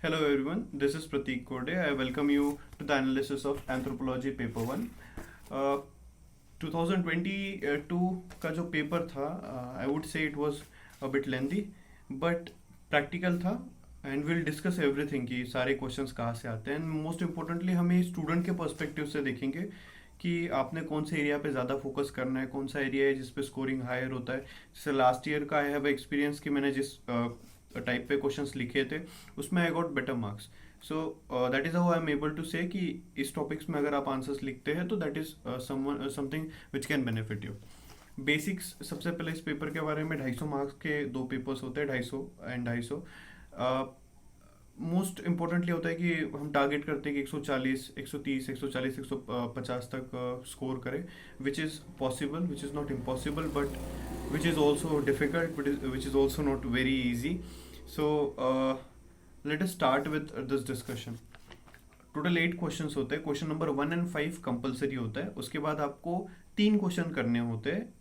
Hello everyone, this is Prateek Korde. I welcome you to the analysis of Anthropology Paper 1. Uh, 2022 का जो paper था, I would say it was a bit lengthy, but practical था and we'll discuss everything कि सारे questions कहाँ से आते हैं and most importantly हमें student के perspective से देखेंगे कि आपने कौन से एरिया पे ज़्यादा फोकस करना है, कौन सा एरिया है जिस पे स्कोरिंग हायर होता है. जैसे लास्ट ईयर का आई हैव एक्सपीरियंस कि मैंने जिस टाइप पे क्वेश्चंस लिखे थे उसमें I got better marks. So that is how I am able to say कि इस टॉपिक्स में अगर आप आंसर्स लिखते हैं तो that is something which can benefit you. Basics सबसे पहले इस पेपर के बारे में 250 मार्क्स के दो पेपर्स होते हैं, 250 एंड 250. मोस्ट इम्पोर्टेंटली होता है कि हम टारगेट करते हैं कि 140, 130, 140, 150 तक स्कोर करें, which is possible, which is not impossible, but which is also difficult, which is also not very easy. So let us start with this discussion. Total 8 questions होते हैं. क्वेश्चन नंबर 1 एंड 5 कंपलसरी होता है. उसके बाद आपको 3 question करने होते हैं.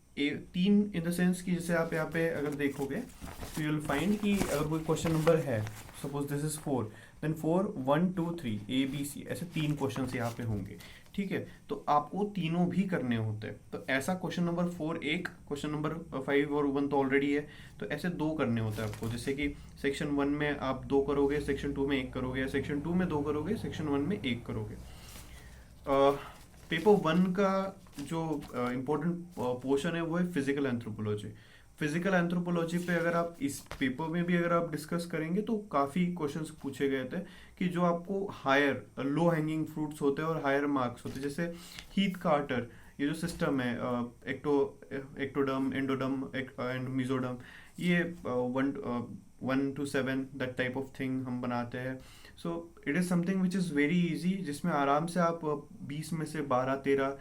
3 इन द सेंस कि जैसे आप यहाँ पे अगर देखोगे तो यू विल फाइंड कि अगर कोई क्वेश्चन नंबर है, suppose this is 4, then 4, 1, 2, 3 ABC, ऐसे 3 क्वेश्चन यहाँ पे होंगे. ठीक है, तो आपको तीनों भी करने होते हैं. तो ऐसा क्वेश्चन नंबर 4 एक, क्वेश्चन नंबर 5 और 1 तो ऑलरेडी है, तो ऐसे 2 करने होते हैं आपको. जैसे कि सेक्शन 1 में आप 2 करोगे, सेक्शन 2 में 1 करोगे, सेक्शन 2 में 2 करोगे, सेक्शन 1 में 1 करोगे. पेपर 1 का जो इम्पोर्टेंट पोर्शन है वो है फिजिकल एंथ्रोपोलॉजी. फिजिकल एंथ्रोपोलॉजी पे अगर आप इस पेपर में भी अगर आप डिस्कस करेंगे तो काफ़ी क्वेश्चंस पूछे गए थे कि जो आपको हायर लो हैंगिंग फ्रूट्स होते हैं और हायर मार्क्स होते हैं. जैसे हीथ कार्टर, ये जो सिस्टम है, एक्टोडर्म, एंडोडर्म एंड मीजोडर्म, ये 1 to 7 that type of thing हम बनाते हैं. So it is something which is very easy, जिसमें आराम से आप 20 में से 12-13,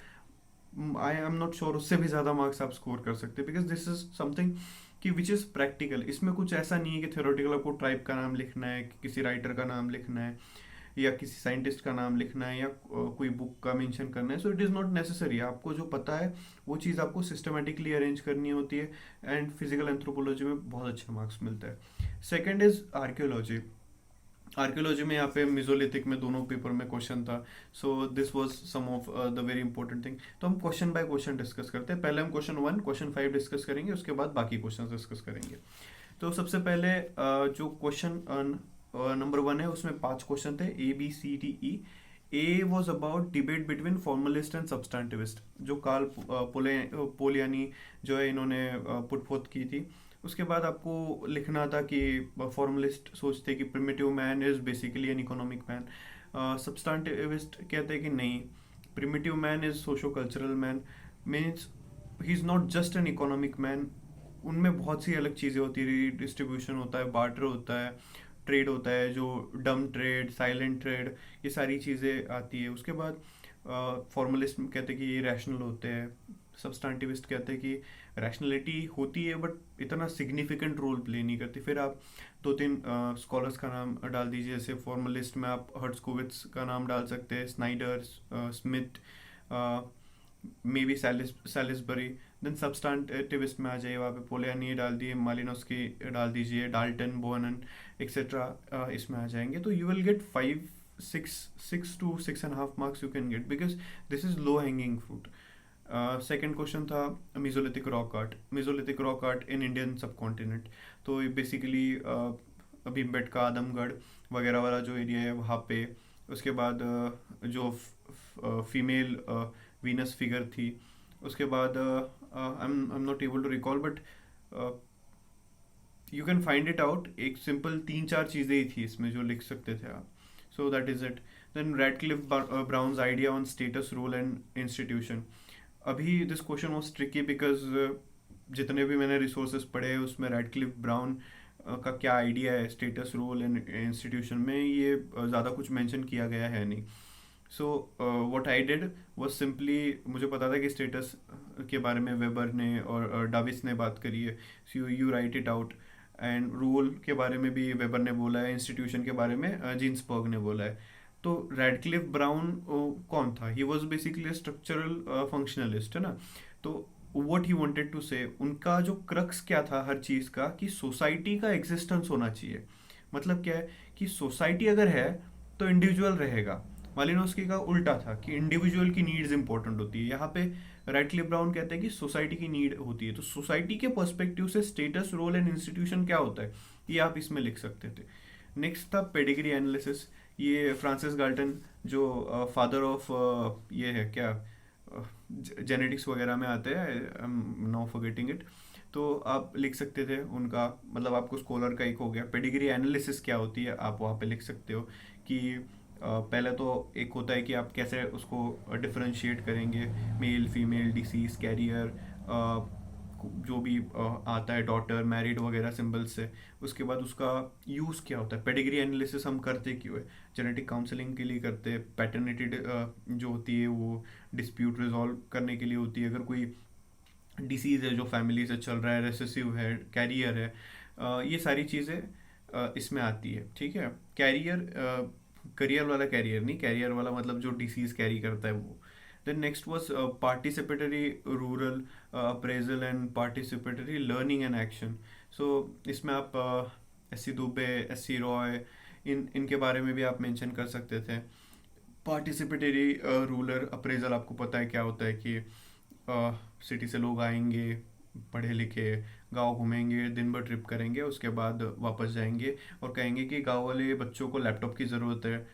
आई एम नॉट श्योर उससे भी ज़्यादा मार्क्स आप स्कोर कर सकते हैं, बिकॉज दिस इज समथिंग कि विच इज़ प्रैक्टिकल. इसमें कुछ ऐसा नहीं है कि थ्योरेटिकल आपको ट्राइब का नाम लिखना है, किसी राइटर का नाम लिखना है, या किसी साइंटिस्ट का नाम लिखना है, या कोई बुक का मेंशन करना है. So it is not necessary. आपको जो पता है वो चीज़ आपको सिस्टमेटिकली अरेंज करनी होती है, एंड फिजिकल एंथ्रोपोलॉजी में बहुत अच्छे मार्क्स मिलते हैं. Second is archaeology. आर्कियोलॉजी में यहाँ पे मिजोलिथिक में दोनों पेपर में क्वेश्चन था. So this was some of the very important thing. तो हम क्वेश्चन बाय क्वेश्चन डिस्कस करते हैं. पहले हम क्वेश्चन 1, क्वेश्चन 5 डिस्कस करेंगे, उसके बाद बाकी क्वेश्चन डिस्कस करेंगे. तो सबसे पहले जो क्वेश्चन नंबर 1 है उसमें 5 क्वेश्चन थे, ABCDE. A was about debate between formalist and substantivist, जो कार्ल पोलियानी जो है इन्होंने पुट फोर्थ की थी. उसके बाद आपको लिखना था कि फॉर्मलिस्ट सोचते कि primitive man is basically an economic man. Substantivist कहते हैं कि नहीं, primitive man is socio cultural man, means he is not just an economic man. उनमें बहुत सी अलग चीज़ें होती है, डिस्ट्रीब्यूशन होता है, बार्टर होता है, ट्रेड होता है, जो डम ट्रेड, साइलेंट ट्रेड, ये सारी चीज़ें आती है. उसके बाद फॉर्मलिस्ट कहते हैं कि ये रैशनल होते हैं. सब्सटेंटिविस्ट कहते हैं कि रैशनलिटी होती है बट इतना सिग्निफिकेंट रोल प्ले नहीं करती. फिर आप 2-3 स्कॉलर्स का नाम डाल दीजिए. जैसे फॉर्मलिस्ट में आप हर्ट्सकोविट्स का नाम डाल सकते हैं, Snyder, Smith, maybe Salisbury. Then substantivist में आ जाइए, वहाँ पे पोलियानी डाल दिए, मालिनोस्की डाल दीजिए, डाल्टन, बोनन एक्सेट्रा इसमें आ जाएंगे. तो you will get 6 to 6.5 marks you can get, because this is low hanging fruit. Second question था Mesolithic rock art. Mesolithic rock art in Indian subcontinent. तो ये बेसिकली भीमबेटका, आदमगढ़ वगैरह वाला जो एरिया है वहाँ पे. उसके बाद जो फीमेल वीनस फिगर थी. उसके बाद I am not able to recall, but you can find it out. एक सिंपल 3-4 चीज़ें ही थी इसमें जो लिख सकते थे आप. So that is it. Then Radcliffe Brown's idea on status, role and institution. अभी this question was tricky because जितने भी मैंने रिसोर्सेज पढ़े उसमें रैडक्लिफ ब्राउन का क्या आइडिया है स्टेटस, रोल एंड इंस्टीट्यूशन में, ये ज़्यादा कुछ मेंशन किया गया है नहीं. So what I did was simply, मुझे पता था कि स्टेटस के बारे में वेबर ने और डाविस ने बात करी है, so you write it out. And role के बारे में भी वेबर ने बोला है, इंस्टीट्यूशन के बारे में जीन्सबर्ग ने बोला है. तो रैडक्लिफ ब्राउन कौन था? ही वॉज बेसिकली स्ट्रक्चरल फंक्शनलिस्ट, है ना. तो व्हाट ही वांटेड टू से, उनका जो क्रक्स क्या था हर चीज़ का, कि सोसाइटी का एग्जिस्टेंस होना चाहिए. मतलब क्या है कि सोसाइटी अगर है तो इंडिविजुअल रहेगा। मालिनोस्की का उल्टा था कि इंडिविजुअल की नीड्स इंपॉर्टेंट होती है। यहाँ पे राइटली ब्राउन कहते हैं कि सोसाइटी की नीड होती है। तो सोसाइटी के पर्सपेक्टिव से स्टेटस, रोल एंड इंस्टीट्यूशन क्या होता है, ये आप इसमें लिख सकते थे। नेक्स्ट था पेडिग्री एनालिसिस। ये फ्रांसिस गाल्टन, जो फादर ऑफ ये है क्या, जेनेटिक्स वगैरह में आते हैं, I am now forgetting it. तो आप लिख सकते थे उनका, मतलब आपको स्कॉलर का एक हो गया। पेडिग्री एनालिसिस क्या होती है आप वहाँ पे लिख सकते हो कि पहले तो एक होता है कि आप कैसे उसको डिफरेंशिएट करेंगे, मेल फीमेल, डिसीज, कैरियर, जो भी आता है, डॉटर, मैरिड वगैरह सिंबल्स से। उसके बाद उसका यूज़ क्या होता है। पेडिग्री एनालिसिस हम करते क्यों है, जेनेटिक काउंसलिंग के लिए करते हैं। पैटर्निटी जो होती है वो डिस्प्यूट रिजॉल्व करने के लिए होती है। अगर कोई डिसीज़ है जो फैमिली से चल रहा है, रेसेसिव है, कैरियर है, ये सारी चीज़ें इसमें आती है। ठीक है, कैरियर, करियर वाला कैरियर नहीं, कैरियर वाला मतलब जो डिसीज़ कैरी करता है वो। Then next was participatory rural appraisal and participatory learning and action. So इसमें आप S C Dubey, S C Roy, इनके बारे में भी आप मेंशन कर सकते थे। पार्टिसिपेटरी रूरल अप्रेजल आपको पता है क्या होता है कि सिटी से लोग आएंगे, पढ़े लिखे, गांव घूमेंगे, दिन भर ट्रिप करेंगे, उसके बाद वापस जाएंगे और कहेंगे कि गांव वाले बच्चों को लैपटॉप की ज़रूरत है।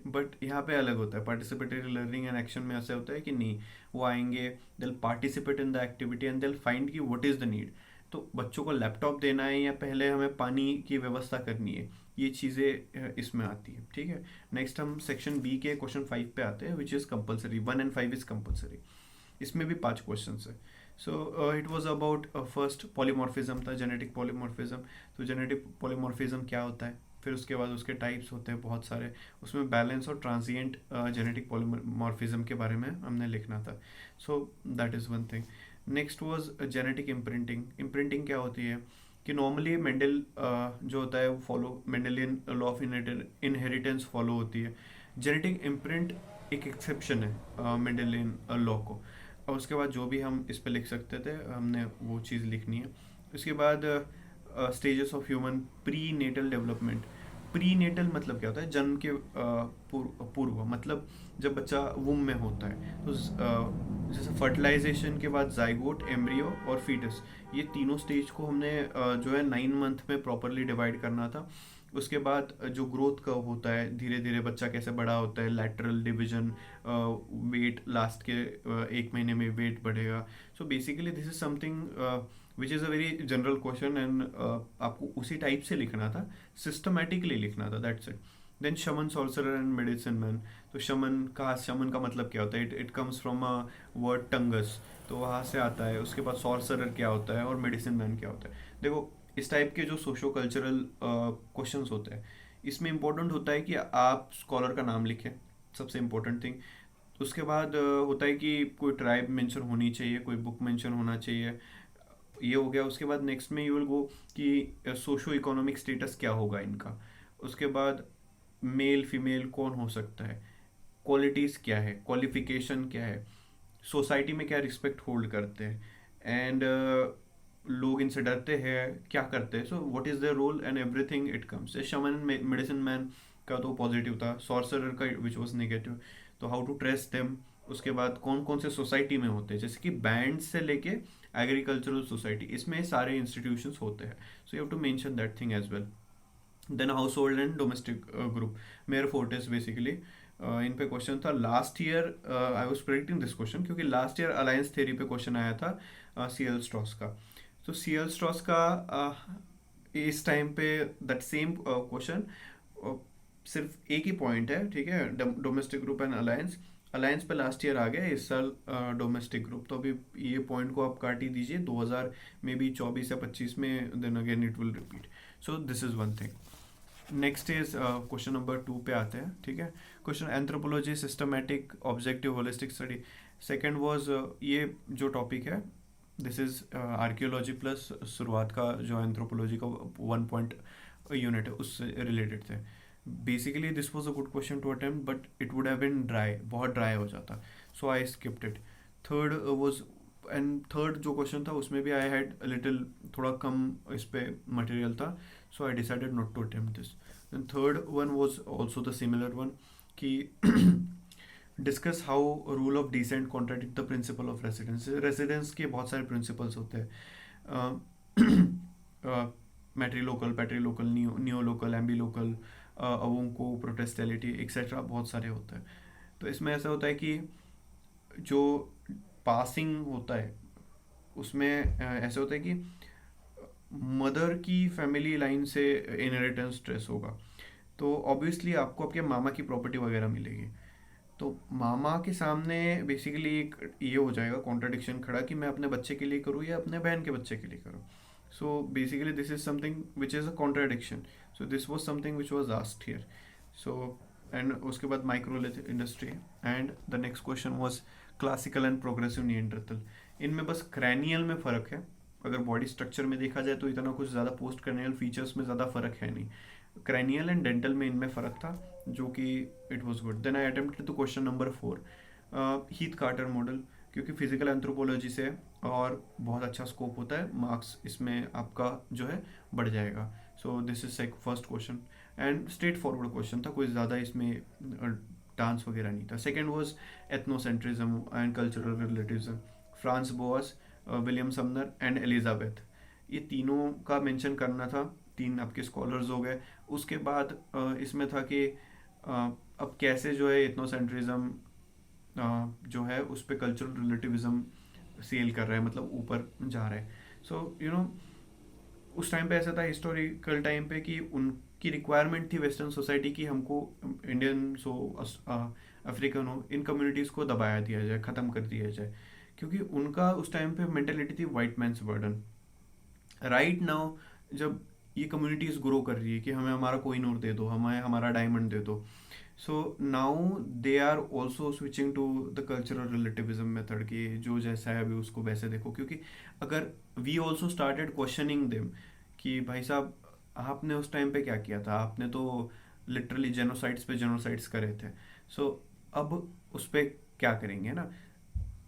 बट यहाँ पे अलग होता है। पार्टिसिपेटरी लर्निंग एंड एक्शन में ऐसा होता है कि नहीं, वो आएंगे, दिल participate in the activity and दिल फाइंड कि व्हाट इज़ द नीड। तो बच्चों को लैपटॉप देना है या पहले हमें पानी की व्यवस्था करनी है, ये चीज़ें इसमें आती है। ठीक है, नेक्स्ट हम सेक्शन बी के क्वेश्चन 5 पे आते हैं, which is compulsory. 1 and 5 is compulsory. इसमें भी 5 क्वेश्चन है। So it was about first polymorphism था, जेनेटिक पॉलीमॉर्फिज्म। तो जेनेटिक पॉलीमॉर्फिज्म क्या होता है, फिर उसके बाद उसके टाइप्स होते हैं बहुत सारे। उसमें बैलेंस और ट्रांजिएंट जेनेटिक पॉलीमॉर्फिज्म के बारे में हमने लिखना था। So that is one thing. Next was genetic imprinting. Imprinting क्या होती है कि नॉर्मली मेंडल जो होता है वो follow, Mendelian law of inheritance follow होती है। जेनेटिक इम्प्रिंट एक एक्सेप्शन है मेंडलियन लॉ को। और उसके बाद जो भी हम इस पे लिख सकते थे हमने वो चीज़ लिखनी है। उसके बाद stages of human prenatal development. Prenatal मतलब क्या होता है, जन्म के पूर्व, मतलब जब बच्चा वुम में होता है। तो जैसे फर्टिलाइजेशन के बाद जाइगोट, एम्ब्रियो और फीटस, ये तीनों स्टेज को हमने जो है 9 मंथ में प्रॉपरली डिवाइड करना था। उसके बाद जो ग्रोथ कर्व होता है, धीरे धीरे बच्चा कैसे बड़ा होता है, लैटरल डिवीजन, वेट लास्ट के 1 महीने में वेट बढ़ेगा। So basically this is something which is a very general question and आपको उसी टाइप से लिखना था, सिस्टमेटिकली लिखना था, दैट्स इट। देन शमन, सॉर्सरर एंड मेडिसिन मैन। तो शमन का मतलब क्या होता है, it comes from a word टंगस, तो वहाँ से आता है। उसके बाद सॉर्सरर क्या होता है और मेडिसिन मैन क्या होता है। देखो, इस टाइप के जो सोशो कल्चरल क्वेश्चंस होते हैं, इसमें इंपॉर्टेंट होता है कि आप स्कॉलर का नाम लिखें, सबसे इम्पोर्टेंट थिंग। उसके बाद होता है कि कोई ट्राइब मेंशन होनी चाहिए, कोई बुक मेंशन होना चाहिए, ये हो गया। उसके बाद नेक्स्ट में यू विल गो कि सोशो इकोनॉमिक स्टेटस क्या होगा इनका। उसके बाद मेल फीमेल कौन हो सकता है, क्वालिटीज़ क्या है, क्वालिफिकेशन क्या है, सोसाइटी में क्या रिस्पेक्ट होल्ड करते हैं, एंड लोग इनसे डरते हैं, क्या करते हैं, so what is their role and everything it comes. Shaman medicine man का तो पॉजिटिव था, सॉर्सरर का विच वॉज नेगेटिव, तो हाउ टू ट्रेस देम। उसके बाद कौन कौन से सोसाइटी में होते हैं, जैसे कि बैंड से लेके एग्रीकल्चरल सोसाइटी, इसमें सारे इंस्टीट्यूशंस होते हैं। So you have to mention that thing as well. Then household and domestic group, Meyer Fortes basically. इन पे क्वेश्चन था last year. I was predicting this question क्योंकि लास्ट ईयर अलायंस थ्योरी पे question आया था C L straws का। तो C L straws का इस टाइम पे दैट सेम क्वेश्चन, सिर्फ एक ही पॉइंट है, ठीक है, domestic group and alliance. Alliance पे लास्ट ईयर आ गया, इस साल डोमेस्टिक ग्रुप। तो अभी ये पॉइंट को आप काट ही दीजिए, 2000 में भी 24 या 25 में, then again it will repeat. So this is one thing. Next is question number 2 पे आते हैं। ठीक है, question anthropology, systematic, objective, holistic study. Second was, ये जो टॉपिक है दिस इज आर्कियोलॉजी प्लस शुरुआत का जो एंथ्रोपोलॉजी का 1 पॉइंट यूनिट है उससे रिलेटेड थे। Basically this was a good question to attempt but it would have been dry, बहुत ड्राई हो जाता, so I skipped it. Third was, and third जो क्वेश्चन था उसमें भी आई हैड लिटिल, थोड़ा कम इस पे मटेरियल था, So I decided not to attempt this. Then third one was also the similar one, कि discuss how rule of descent contradict the principle of residence. Residence के बहुत सारे प्रिंसिपल्स होते हैं, matrilocal, patrilocal, neolocal, ambilocal, अवोंको, प्रोटेस्टेलिटी etcetera, बहुत सारे होते हैं. तो इसमें ऐसा होता है कि जो पासिंग होता है उसमें ऐसे होता है कि मदर की फैमिली लाइन से इनहेरिटेंस ट्रेस होगा, तो ऑब्वियसली आपको आपके मामा की प्रॉपर्टी वगैरह मिलेगी. तो मामा के सामने बेसिकली एक ये हो जाएगा कॉन्ट्रडिक्शन खड़ा कि मैं अपने बच्चे के लिए करूँ या अपने बहन के बच्चे के लिए करूँ. So basically this is something which is a contradiction. So this was something which was asked here. So and उसके बाद microlith industry. And the next question was classical and progressive Neanderthal. इनमें बस क्रैनियल में फ़र्क है. अगर body structure में देखा जाए तो इतना कुछ ज़्यादा पोस्ट क्रैनियल फीचर्स में ज़्यादा फ़र्क है नहीं. क्रैनियल एंड डेंटल में इनमें फ़र्क था, जो कि it was good. Then I attempted to question number 4, Heath Carter model, क्योंकि फिजिकल एंथ्रोपोलॉजी से और बहुत अच्छा स्कोप होता है, मार्क्स इसमें आपका जो है बढ़ जाएगा. So this is like first question and straight forward question था, कोई ज़्यादा इसमें डांस वगैरह नहीं था. Second was ethnocentrism and cultural relativism. Franz Boas, William Sumner and Elizabeth, ये तीनों का मेंशन करना था. 3 आपके स्कॉलर्स हो गए. उसके बाद इसमें था कि अब कैसे जो है इथनोसेंट्रिज्म जो है उस पर कल्चरल रिलेटिविज्म सेल कर रहा है, मतलब ऊपर जा रहा है. सो यू नो उस टाइम पे ऐसा था हिस्टोरिकल टाइम पे कि उनकी रिक्वायरमेंट थी वेस्टर्न सोसाइटी की हमको इंडियन हो अफ्रीकन हो, इन कम्युनिटीज़ को दबाया दिया जाए, ख़त्म कर दिया जाए, क्योंकि उनका उस टाइम पे मेंटेलिटी थी white man's burden. Right now जब ये कम्युनिटीज़ ग्रो कर रही है कि हमें हमारा कोहिनूर दे दो, हमें हमारा डायमंड दे दो, so now they are also switching to the cultural relativism method कि जो जैसा है अभी उसको वैसे देखो. क्योंकि अगर we also started questioning them कि भाई साहब आपने उस टाइम पे क्या किया था, आपने तो लिटरली जेनोसाइड्स पे जेनोसाइड्स करे थे, सो अब उस पर क्या करेंगे ना.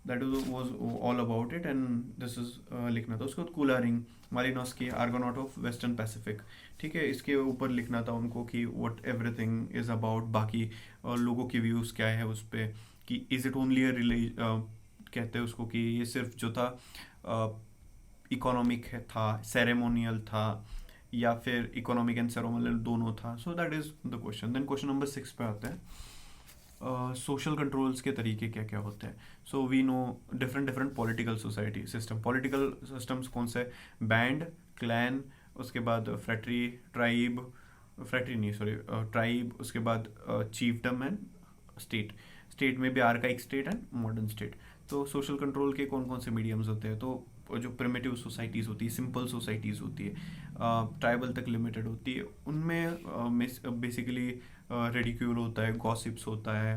That was all about it and this is लिखना था. उसके बाद कूलरिंग, मालिनोस्की, आर्गोनॉट ऑफ वेस्टर्न पैसिफिक, ठीक है, इसके ऊपर लिखना था उनको कि व्हाट एवरीथिंग इज अबाउट. बाकी लोगों के व्यूज़ क्या है उस पर, कि इज़ इट ओनली कहते हैं उसको कि ये सिर्फ जो था इकोनॉमिक है था, सेरेमोनियल था, या फिर इकोनॉमिक एंड सेरेमोनियल दोनों था. So that is the question. Then question number 6 पे आता है सोशल कंट्रोल्स के तरीके क्या क्या होते हैं. So we know different different political society system. Political systems कौन से, बैंड, क्लैन, उसके बाद फ्रैटरी, ट्राइब, फ्रैटरी नहीं सॉरी ट्राइब, उसके बाद चीफडम एंड स्टेट. स्टेट में भी archaic state and modern state. तो सोशल कंट्रोल के कौन कौन से मीडियम्स होते हैं, तो जो प्रिमिटिव सोसाइटीज़ होती है, सिंपल सोसाइटीज़ होती है, ट्राइबल तक लिमिटेड होती है, उनमें बेसिकली रेडिक्यूल होता है, गॉसिप्स होता है,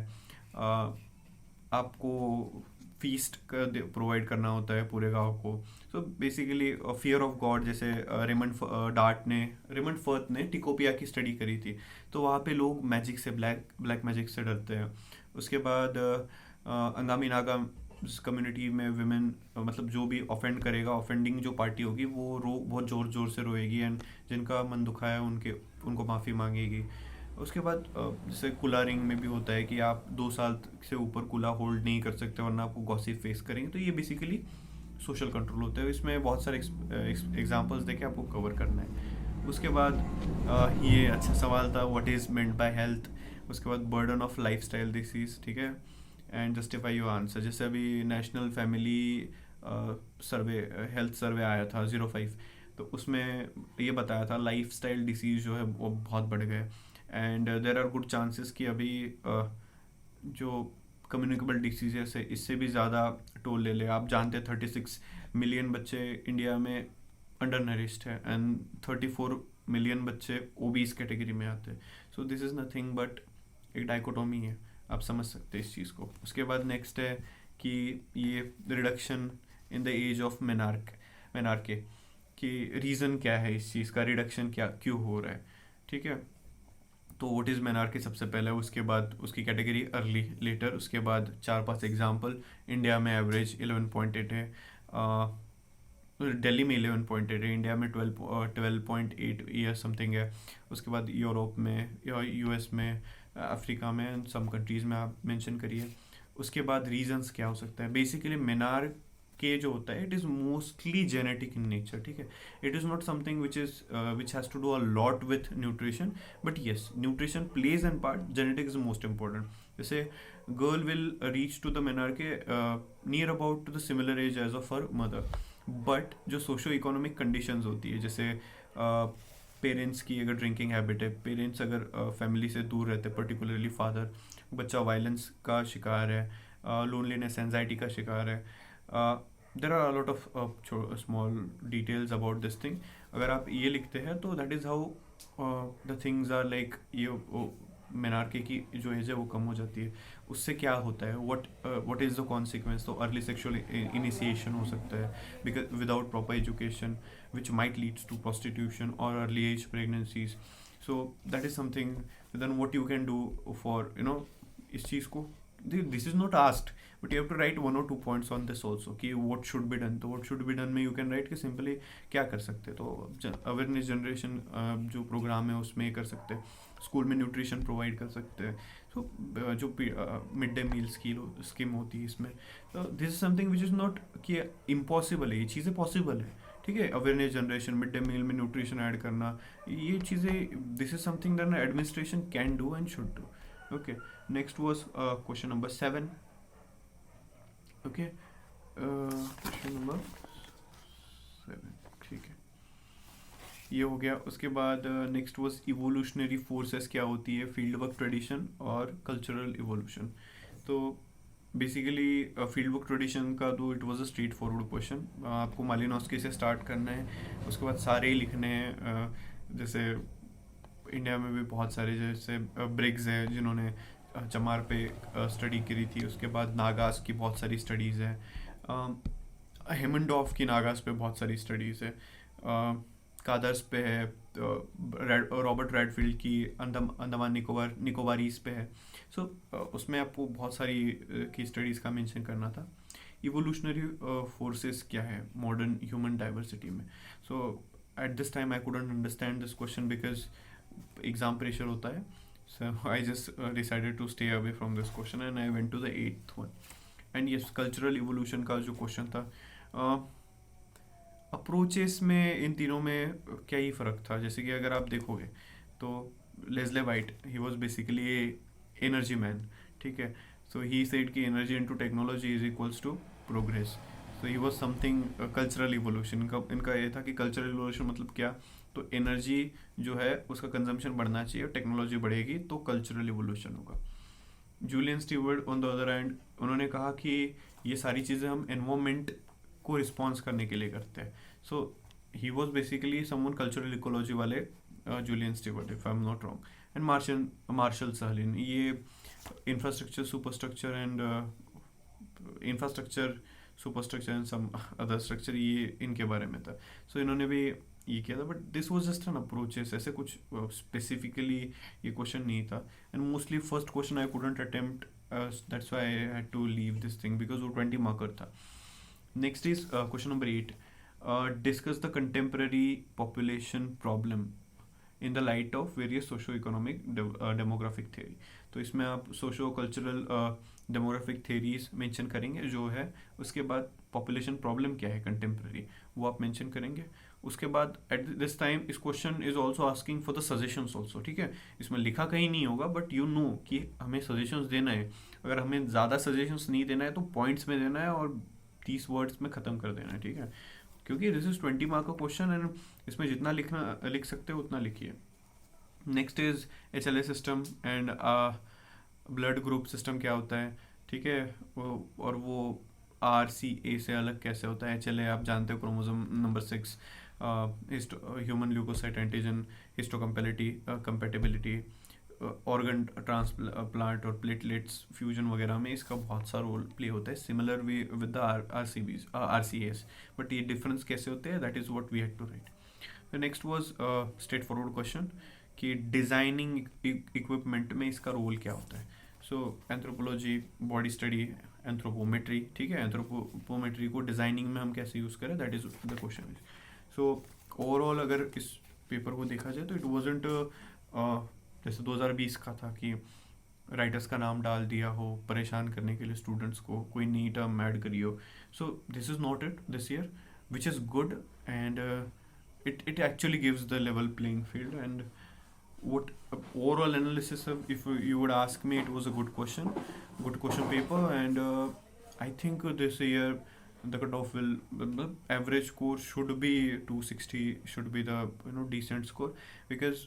आपको फीस्ट प्रोवाइड करना होता है पूरे गांव को. So basically fear of God, जैसे रिमंड फर्थ ने टिकोपिया की स्टडी करी थी, तो वहाँ पे लोग मैजिक से ब्लैक मैजिक से डरते हैं. उसके बाद अंगामी नागा कम्युनिटी में विमेन, मतलब जो भी ऑफेंड करेगा, ऑफेंडिंग जो पार्टी होगी वो बहुत ज़ोर ज़ोर से रोएगी, एंड जिनका मन दुखा है उनको माफ़ी मांगेगी. उसके बाद जैसे कुलारिंग में भी होता है कि आप 2 साल से ऊपर कुला होल्ड नहीं कर सकते वरना आपको गॉसिप फेस करेंगे. तो ये बेसिकली सोशल कंट्रोल होता है. इसमें बहुत सारे एग्जांपल्स देके आपको कवर करना है. उसके बाद ये अच्छा सवाल था, what is meant by health. उसके बाद बर्डन ऑफ लाइफस्टाइल डिसीज, ठीक है, एंड जस्टिफाई योर आंसर. जैसे अभी नेशनल फैमिली सर्वे, हेल्थ सर्वे आया था 05, तो उसमें ये बताया था लाइफस्टाइल डिसीज़ जो है वो बहुत बढ़ गए, and there are good chances कि अभी जो कम्युनिकेबल डिसीजेस है इससे भी ज़्यादा टोल ले ले. आप जानते हैं 36 मिलियन बच्चे इंडिया में अंडर नरिश्ड है, एंड 34 मिलियन बच्चे ओबीज कैटेगरी में आते हैं. So this is nothing but एक डाइकोटोमी है, आप समझ सकते हैं इस चीज़ को. उसके बाद नेक्स्ट है कि ये reduction in the age of menarche कि रीज़न क्या है इस चीज़ का, रिडक्शन क्यों हो रहा है, ठीक है. तो व्हाट इज़ मेनार्की सबसे पहले, उसके बाद उसकी कैटेगरी अर्ली लेटर, उसके बाद 4-5 एग्जांपल. इंडिया में एवरेज 11.8 है, दिल्ली में 11.8 है, इंडिया में 12.8 या समथिंग है। उसके बाद यूरोप में या यूएस में, अफ्रीका में, सम कंट्रीज़ में आप मेंशन करिए। उसके बाद रीजंस क्या हो सकता है। बेसिकली मीनार के जो होता है, it is mostly genetic in nature, ठीक है। It is not something which has to do a lot with nutrition, but yes nutrition plays an part, genetic is most important. जैसे girl will reach to the menarche के near about to the similar age age of her mother, but जो socio economic conditions होती है, जैसे parents की अगर drinking habit है, parents अगर फैमिली से दूर रहते हैं, पर्टिकुलरली फादर, बच्चा वायलेंस का शिकार है, लोनलीनेस एनजाइटी का शिकार है, there are lot of small details about this thing. अगर आप ये लिखते हैं तो that is how the things are like, ये मेनार्की की जो एज है वो कम हो जाती है। उससे क्या होता है, व्हाट इज़ द कॉन्सिक्वेंस, तो अर्ली सेक्सुअल इनिशिएशन हो सकता है because without proper education, which might leads to prostitution और early age pregnancies. So that is something then what you can do for इस चीज़ को। This is not asked, but you have to write 1 or 2 points on this also कि what should be done. तो what should be done में you can write कि simply क्या कर सकते हैं। तो अवेयरनेस जनरेशन जो प्रोग्राम है उसमें कर सकते हैं, स्कूल में न्यूट्रिशन प्रोवाइड कर सकते हैं। सो जो मिड डे मील स्कीम होती है इसमें, this is something which is not कि इम्पॉसिबल है, ये चीज़ें पॉसिबल है, ठीक है। Awareness generation, mid day meal में न्यूट्रिशन ऐड करना, ये चीज़ें, this is something that administration can do and should do. Okay, next was question number 7। Okay, question number 7, ठीक है, ये हो गया। उसके बाद नेक्स्ट वाज इवोल्यूशनरी फोर्सेस क्या होती है, फील्ड वर्क ट्रेडिशन और कल्चरल इवोल्यूशन। तो बेसिकली फील्ड वर्क ट्रेडिशन का तो it was a straight forward question. आपको मालिनोस्की से स्टार्ट करना है, उसके बाद सारे ही लिखने हैं। जैसे इंडिया में भी बहुत सारे, जैसे ब्रिग्स है जिन्होंने चमार पे स्टडी करी थी। उसके बाद नागास की बहुत सारी स्टडीज़ हैं, हेमनडॉफ की नागास पे बहुत सारी स्टडीज़ है, कादर्स पे है, रॉबर्ट रेडफील्ड की अंडमान निकोबारीज पे है। सो उसमें आपको बहुत सारी की स्टडीज़ का मेंशन करना था। इवोल्यूशनरी फोर्सेस क्या है मॉडर्न ह्यूमन डाइवर्सिटी में। So at this time I couldn't understand this question because exam pressure होता है। So I just decided to stay away from this question and I went to the 8th one. And yes, cultural evolution का जो question था, approaches में इन तीनों में क्या ही फ़र्क था। जैसे कि अगर आप देखोगे तो Leslie White, he was basically a energy man, ठीक है। सो ही सेड कि energy into technology is equals to progress. So he was something cultural evolution. इनका ये था कि कल्चरल इवोल्यूशन मतलब क्या, तो एनर्जी जो है उसका कंजम्पशन बढ़ना चाहिए और टेक्नोलॉजी बढ़ेगी तो कल्चरल इवोल्यूशन होगा। Julian Steward on the other hand, उन्होंने कहा कि ये सारी चीज़ें हम एनवायरमेंट को रिस्पॉन्स करने के लिए करते हैं। So he was basically someone cultural ecology वाले, Julian Steward if I am not wrong. And Marshall Sahlins, ये infrastructure superstructure and some other structure, ये इनके बारे में था। सो इन्होंने भी ये किया था, but this was just an approaches, ऐसे कुछ स्पेसिफिकली ये क्वेश्चन नहीं था। And mostly first question I couldn't attempt, that's why I had to leave this thing because वो 20 मार्कर था। Next is question number 8, discuss the contemporary population problem in the light of various socio economic demographic theory. तो इसमें आप socio cultural demographic theories mention करेंगे जो है, उसके बाद पॉपुलेशन प्रॉब्लम क्या है कंटेम्पररी वो आप मेंशन करेंगे। उसके बाद एट दिस टाइम इस question is also asking for the suggestions also, ठीक है। इसमें लिखा कहीं नहीं होगा बट यू नो कि हमें सजेशंस देना है। अगर हमें ज़्यादा सजेशंस नहीं देना है तो पॉइंट्स में देना है और 30 वर्ड्स में ख़त्म कर देना है, ठीक है। क्योंकि दिस इज 20 मार्क का क्वेश्चन एंड इसमें जितना लिख सकते हो उतना लिखिए। Next is HLA system and blood group system क्या होता है, ठीक है। और वो RCA से अलग कैसे होता है। HLA आप जानते हो, chromosome number 6, human leukocyte antigen, histocompatibility, organ transplant और प्लेटलेट्स फ्यूजन वगैरह में इसका बहुत सा रोल प्ले होता है, similar we with the RCAs। But ये डिफरेंस कैसे होते हैं, that is what we had to write. The next was straightforward forward क्वेश्चन कि डिज़ाइनिंग इक्विपमेंट में इसका रोल क्या होता है। So anthropology, body study, anthropometry, ठीक है, एंथ्रोपोमेट्री को डिज़ाइनिंग में हम कैसे यूज़ करें, that is the question. So overall अगर इस पेपर को देखा जाए तो इट वॉजेंट जैसे 2020 का था कि राइटर्स का नाम डाल दिया हो परेशान करने के लिए स्टूडेंट्स को, कोई नई टर्म ऐड करी हो। So this is not it this year, which is good, and it actually gives the level playing field. And what overall analysis of, if you would ask me, it was a good question paper. And I think this year the cutoff will, the average score should be 260, should be the decent score, because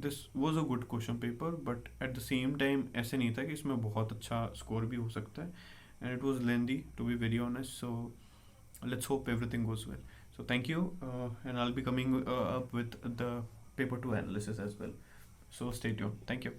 this was a good question paper. But at the same time ऐसे नहीं था कि इसमें बहुत अच्छा score भी हो सकता है, and it was lengthy, to be very honest. So let's hope everything goes well. So thank you, and I'll be coming up with the paper 2 analysis as well. So stay tuned. Thank you.